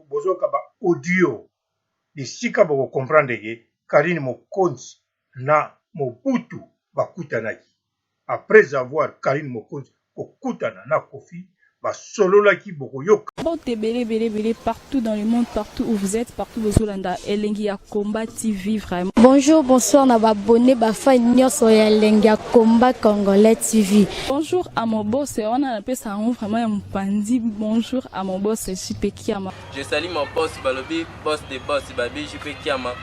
bozoka ba audio bisika boko comprendre ke Karine Mokonzi na Mobutu bakutanaki. Après avoir Karine Mokonzi kokutana na Kofi basololaki boko yoka. Belé partout dans le monde, partout où vous êtes, partout où vous êtes, Elengi ya Combat TV vraiment. Bonjour, bonsoir, na abonné bafa nyonso ya Elengi ya Combat Congolais TV. Bonjour à mon boss, on a appelé ça vraiment un pandi. Bonjour à mon boss, JP Kiama. Je salue mon boss Balobi, boss des boss Babi, JP Kiama.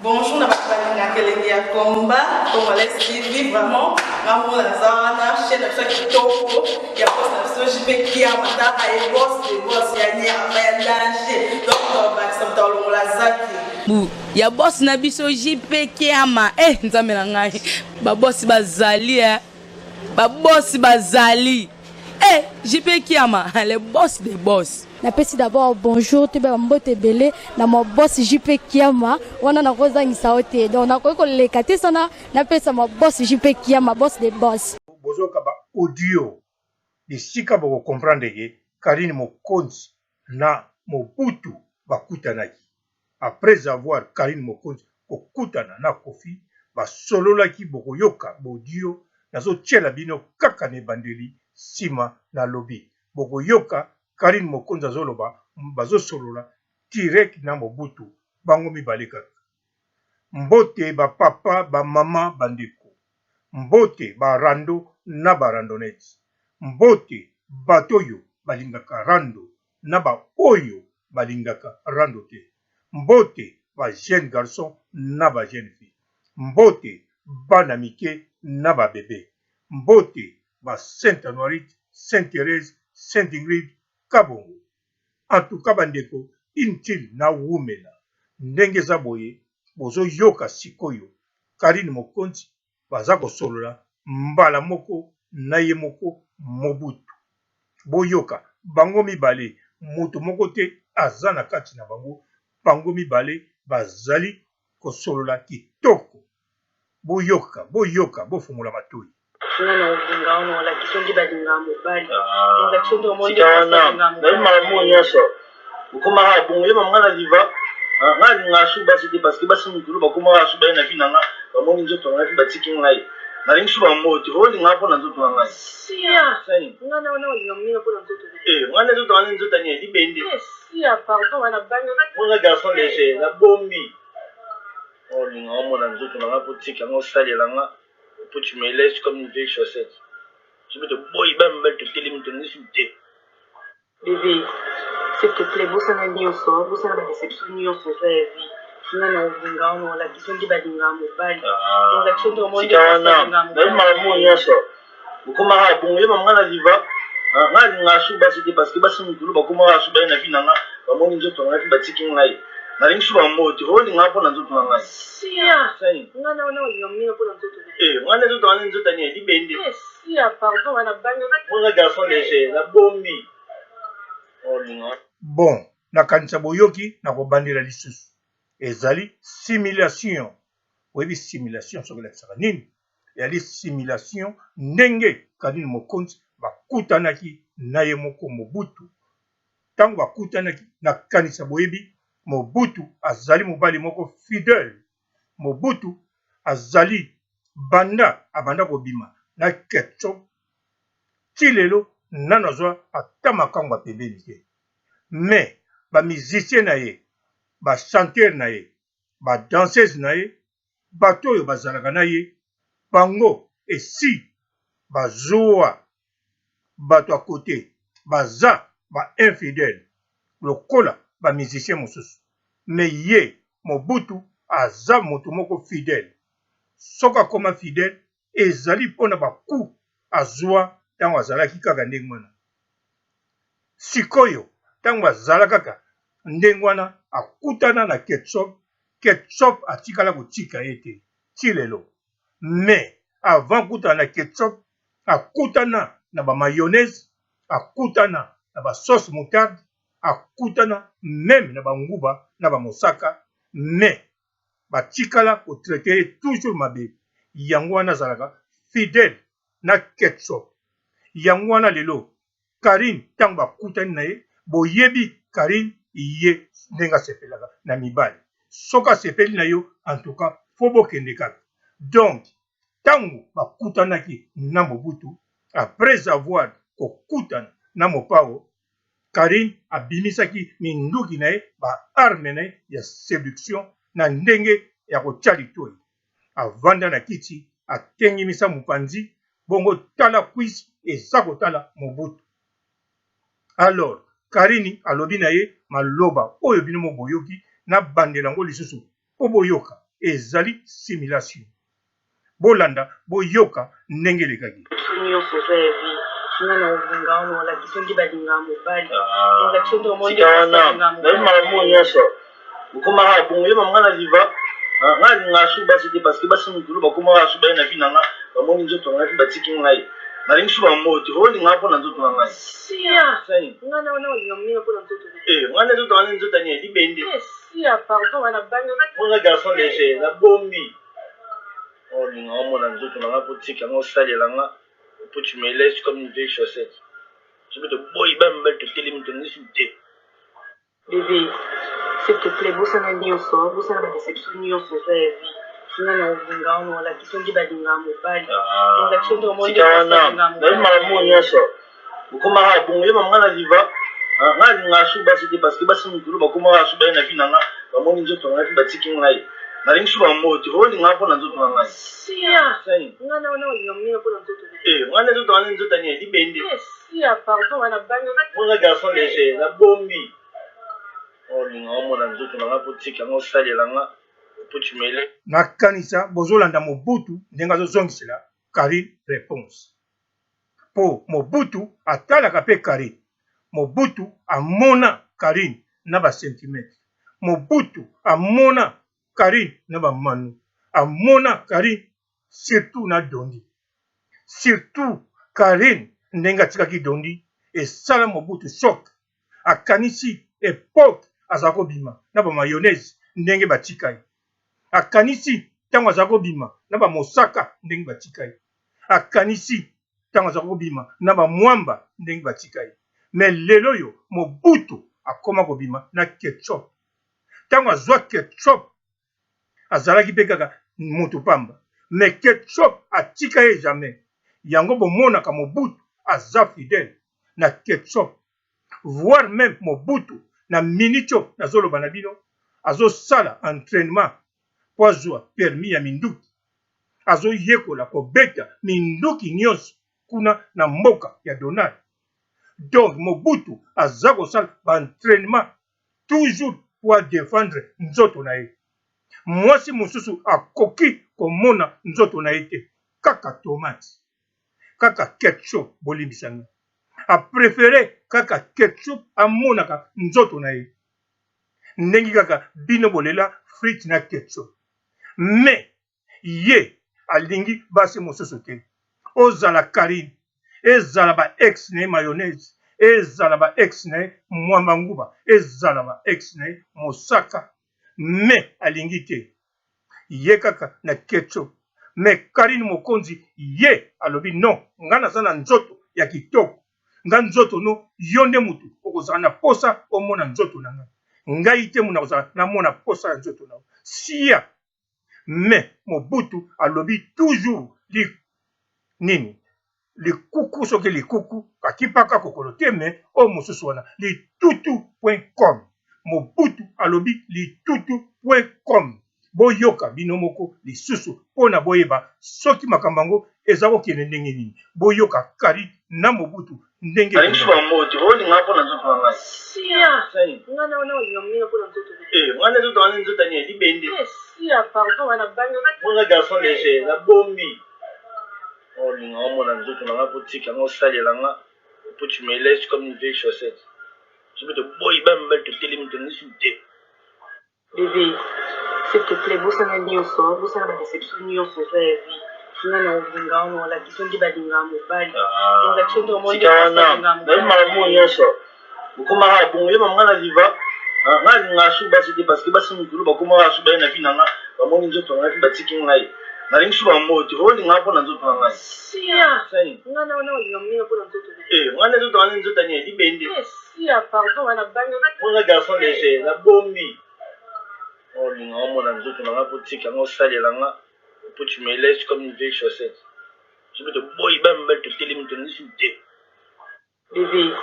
Bonjour, na Elengi ya Combat Congolais TV vraiment. Vraiment la zona chaîne ça qui topo ya boss na JP Kiama ta ay boss des boss ya ni ya danger. Donc ba ça tolo la zaki. Bu ya boss na biso JP Kiama nzambe na ngai ba boss bazali ba boss bazali JP Kiama le boss des boss. Napesi d'abord bonjour te ba mbote belé na mo boss JP Kiama wana na kozangisa ote donc na ko lekate sana napesa mo boss JP Kiama boss des boss. Bozoka ba audio bisika boko comprendre ke Karine Mokonzi na Mobutu bakutanaki. Après avoir Karine Mokonzi kokutana na Kofi basololaki boko yoka audio nazo tiela bino kaka ne bandeli sima na lobi boko yoka Karine Mokonzi azoloba bazo solola direct na Mobutu bango mibale kaka. Mbote ba papa ba mama bandeko, mbote ba rando na ba randonnette, mbote batoyo balingaka rando na ba oyo balingaka rando te, mbote ba jeune garçon na ba jeune fille, mbote bana mike na ba bébé, mbote ba Sainte Honorite, Sainte Thérèse, Sainte Ingrid Kabongo. En tout cas bandeko intil na wumela ndenge za boye bozo yoka sikoyo Karine Mokonzi baza kosolola mbala moko na ye moko Mobutu boyoka bango mibale mutu moko te aza na kati na bango mibale bazali kosolola kitoko boyoka bofungula matoi. Pour tu me laisses comme une vieille chaussette. Je vais te boy, ben, te télémonter. Bébé, s'il te plaît, vous savez mieux ça, vous savez la déception mieux ça, ça est vie. Non, on la question qui va dire mon bal. On la question de mon Dieu. Même maman, il y a ça. Vous comment à bon, il y a maman à diva. Nga suba c'était parce que basi mukulu bakoma ba suba na finanga ba moni nzoto na ba tiking ngai. Na ringi suba moti ho linga po na nzoto na ngai. Sia. Nga na ngomina po na nzoto. Ngana nzoto na nzoto ni libende. Sia, pardon, ana banga. Mon garçon léger, la bombi. Oh linga. Bon, na kanisa boyoki na kobandela lisusu. Ezali simulation. Oyebi simulation soki lakisaka nini? Ezali simulation ndenge Karine Mokonzi bakutanaki na ye moko Mobutu. Tango bakutanaki na kanisa boyebi Mobutu azali mobali moko fidèle. Mobutu azali abanda kobima na ketso tilelo nano azwa ata makambo pembeni te. Mais ba musicien na ye, ba chanteur na ye, ba danseuse na ye, bato oyo bazalaka na ye, bango esi bazwa bato à côté, baza ba infidèle, lokola ba musicien mosusu. Mais ye, Mobutu aza moto moko fidèle. Soka koma fidèle, ezali pona baku azwa tango azalaki kaka ndenge wana. Sikoyo, tango azala kaka ndenge wana akutana na Ketchup atikala kotika ye te ti lelo. Mais avant kutana na Ketchup akutana na ba mayonnaise, akutana na ba sauce moutarde, akutana même na ba nguba na ba mosaka, mais batikala kotraiter toujours mabe. Yango wana azalaka fidèle na Ketchup. Yango wana lelo Karine tango bakutani na ye boyebi Karine iye ndenga sepelaka na mibali soka sepeli na yo en tout cas fo bokende kaka. Donc tango bakutanaki na Mobutu après avoir kokutana na mopao, Karine abimisaki minduki na ye ba arme na ye ya séduction na ndenge ya kotia litoi. Avanda na kiti atengimisa mopanzi bongo tala kwisi eza kotala Mobutu. Alors Karine alobi na ye maloba oyo bino mo boyoki na bandela ngo lisusu po boyoka ezali simulation. Bolanda boyoka ndenge lekaki. nalingi suba moto olinga mpona nzoto na ngai ngana nzoto wana nzoto ani libende mona garçon léger nabombi olinga omona nzoto na nga mpo tika nga osalela nga mpo tu me laisses comme une vieille chaussette soki toboyi bamibali totelemi tongisi te bébé s'il te plaît bosana nyonso bosana badéception nyonso oza ya vie nga na olinga ono olakisi ongi balinga mobali sika wana nayebi malamu nyonso okomaka bongo yeba nga na liva nga alinga asu basi te parce que basi mikolo bakomaka asu baye na vi na nga bamoni nzoto na ngai batiki ngai nalingi su bamoto olinga mpona nzoto na ngai ngana nzoto wana nzoto ani libende mona garçon léger nabombi olinga omona nzoto na nga mpo tika nga osalela nga nakanisa bozolanda Mobutu ndenga zozongisela Karine réponse. Po Mobutu atalaka pe Karine. Mobutu amona Karine na ba sentiment. Mobutu amona Karine na ba manu. Amona Karine surtout na Dondi. Surtout Karine ndenga tikaki Dondi et sala Mobutu choc. Akanisi époque azako bima na ba mayonnaise ndenge batikai. Akanisi tango azako bima na ba mosaka ndenge batikai. Akanisi tango azako bima na ba mwamba ndenge batikai. Mais lelo yo Mobutu akoma ko bima na ketchup. Tango azwa ketchup azalaki pe kaka moto pamba. Mais ketchup atika ye jamais. Yango bomona ka Mobutu aza fidèle na ketchup. Voire même Mobutu na minicho na zolo banabino azo sala entraînement po azwa permis ya minduki. Azo yekola kobeta minduki nyonso kuna na mboka ya Donald. Donc Mobutu aza kosala ba entraînement toujours pour défendre nzoto na ye. Mwasi mosusu akoki komona nzoto na ye te. Kaka tomate, kaka ketchup bolimbisanga. A préféré kaka ketchup amonaka nzoto na ye. Ndengi kaka bino bolela frites na ketchup. Mais ye alingi basi mosusu te. Ozala Karine, ezala ba ex na mayonnaise, ezala ba ex na mwamba nguba, ezala ba ex na mosaka. Mais alingi te. Ye kaka na ketchup. Mais Karine Mokonzi ye alobi non, ngana sana nzoto ya kitoko. Nga nzoto no yonde mutu okozala na posa omona nzoto na nga. Ngai te muna kozala na mona posa ya nzoto na nga. Siya. Mais Mobutu alobi toujours li nini? Li kuku soki li kuku kakipaka kokolo te mais o mosusu wana li tutu.com. Mobutu alobi li tutu.com. Boyoka bino moko lisusu pona boyeba soki makambango ezako kene ndenge nini. Boyoka Kari na Mobutu ndenge nini. Alingi moto olinga pona nzoto na ngai. Ngana olinga pona nzoto. Ngana nzoto wana nzoto ani libende. Pardon wana bango. Mona garçon léger nabombi. Olinga omona nzoto na nga mpo tika nga osalela nga mpo tu me laisses comme une vieille chaussette. Soki toboyi bamibali totelemi tongisi te. Bébé, s'il te plaît, bosana nyonso bosana badéception nyonso oza ya vie nga na olinga ono olakisi ongi balinga mobali sika wana nayebi malamu nyonso okomaka bongo yeba nga na liva nga alinga asu basi te parce que basi mikolo bakomaka asu baye na vi na nga bamoni nzoto na ngai batiki ngai nalingi su bamoto olinga mpona nzoto na ngai ngana olinga mpona nzoto ngana nzoto wana nzoto ani libende Si, pardon, on a bagné. On a garçon léger, la bombi. Oh, on a dit qu'on a un petit canot salé là, pour tu me laisses comme une vieille chaussette. Je veux te boy, bam, te télémiter, Bébé,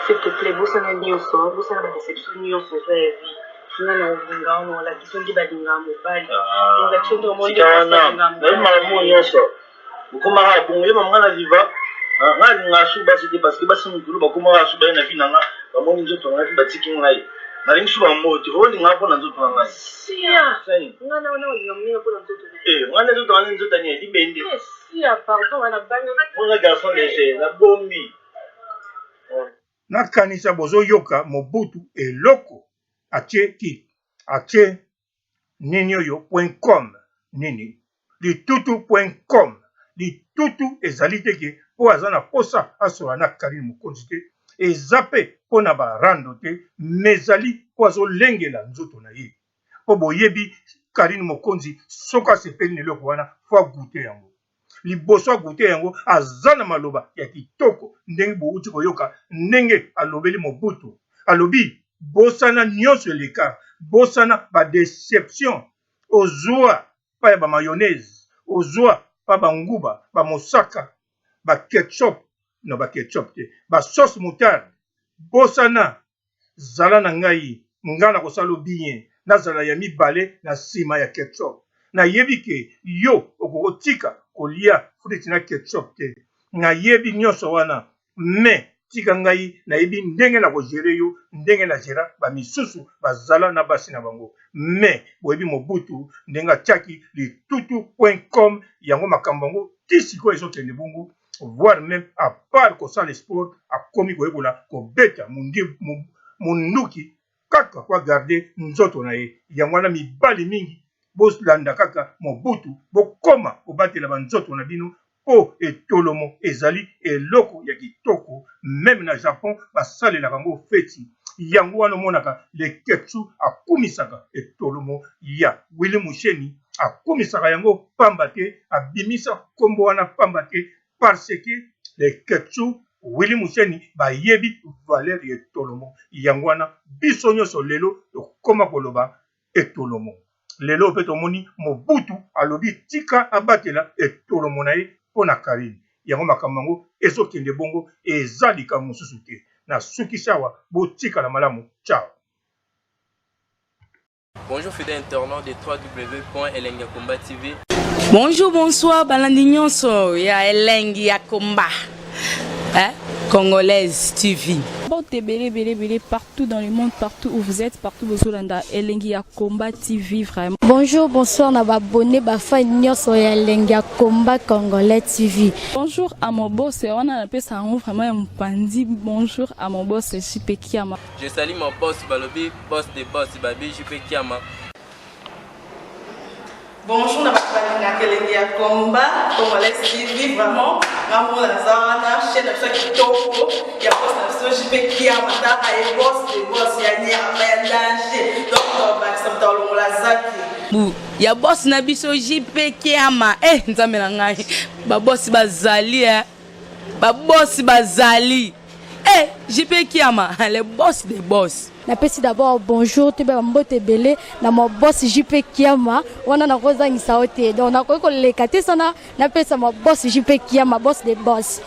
s'il te plaît, vous savez bien ça, vous savez la déception, nous sommes sur la vie. Nous avons la question qui va dire mon père. Donc, la question de mon Dieu, c'était parce que basi mukulu bakoma asuba na fina nga bamoni nzoto nga batiki ngai na lingi suba moto ho linga pona nzoto nga sia ngana ngomina pona nzoto ngana nzoto nga nzoto ni libende sia pardon ana bango on a garçon léger la bombi nakanisa bozoyoka Mobutu eloko atie nini oyo .com nini litutu.com litutu ezali teke po aza na posa asola na Karim Mokonzi te eza mpe mpo na barando te mezali po azolengela nzoto na ye po boyebi Karim Mokonzi soki asepeli na eloko wana fo agute yango liboso agute yango aza na maloba ya kitoko ndenge bouti koyoka ndenge alobeli Mobutu alobi bosana nyonso eleka bosana badeception ozwa pa ya bamayonnaise ozwa pa banguba bamosaka baketchup no baketchup te basauce moutarde bosana zala na ngai ngana kosala bien nazala ya mibale na nsima ya ketchup nayebi ke yo okokotika kolia frite na ketchup te nayebi nyonso wana me tika ngai nayebi ndenge na kogere yo ndenge na gera bamisusu bazala na basi na bango me boyebi Mobutu ndenge atiaki litutu.com yango makambo yango ti sikoyo ezokende bongo voire même à part kosala sport akomi koyekola kobeta munduki kaka kwa garde nzoto na ye yango wana mibali mingi bolanda kaka Mobutu bokoma kobatela banzoto na bino po etolomo ezali eloko ya kitoko même na Japon basalela bango feti yango wana omonaka leketsu akumisaka etolomo ya Willy Musheni akumisaka yango pamba te abimisa kombo wana pamba te parce que leketsu Willy Musheni bayebi valeur ya etolomo yango wana biso nyonso lelo tokoma koloba etolomo lelo pe tomoni Mobutu alobi tika abatela etolomo na ye pona Karim yango makambo yango ezokende bongo eza likambo mosusu te na suki sawa botika la malamu ciao. Bonjour fidèles internautes de www.elengiakomba TV. Bonjour, bonsoir, balandi nyonso ya Elengi ya Komba. Congolaise TV. Partout dans le monde, partout où vous êtes, partout où vous êtes, Elengi ya Komba TV vraiment. Bonjour, bonsoir, na abonné bafa nyonso ya Elengi ya Komba Congolais TV. Bonjour à mon boss, on a appelé ça vraiment un pandi. Bonjour à mon boss, JP Kiama. Je salue mon boss Balobi, boss des boss, Babi JP Kiama. Bonjour, na Elengi ya Komba Congolais TV vraiment. Maman la zana, chaîne de chaque kitoko, il y a boss na JP Kiama, ta ay boss des boss ya ni a danger. Donc ba ça dans le la zaki. Ya boss na biso JP Kiama. Nzambe na ngai. Ba boss bazali ba boss bazali. JP Kiama, le boss des boss. Napesi d'abord bonjour te ba mbote belé na mo boss JP Kiama wana na kozangisa ote donc na ko lekate sana napesa mo boss JP Kiama boss des boss.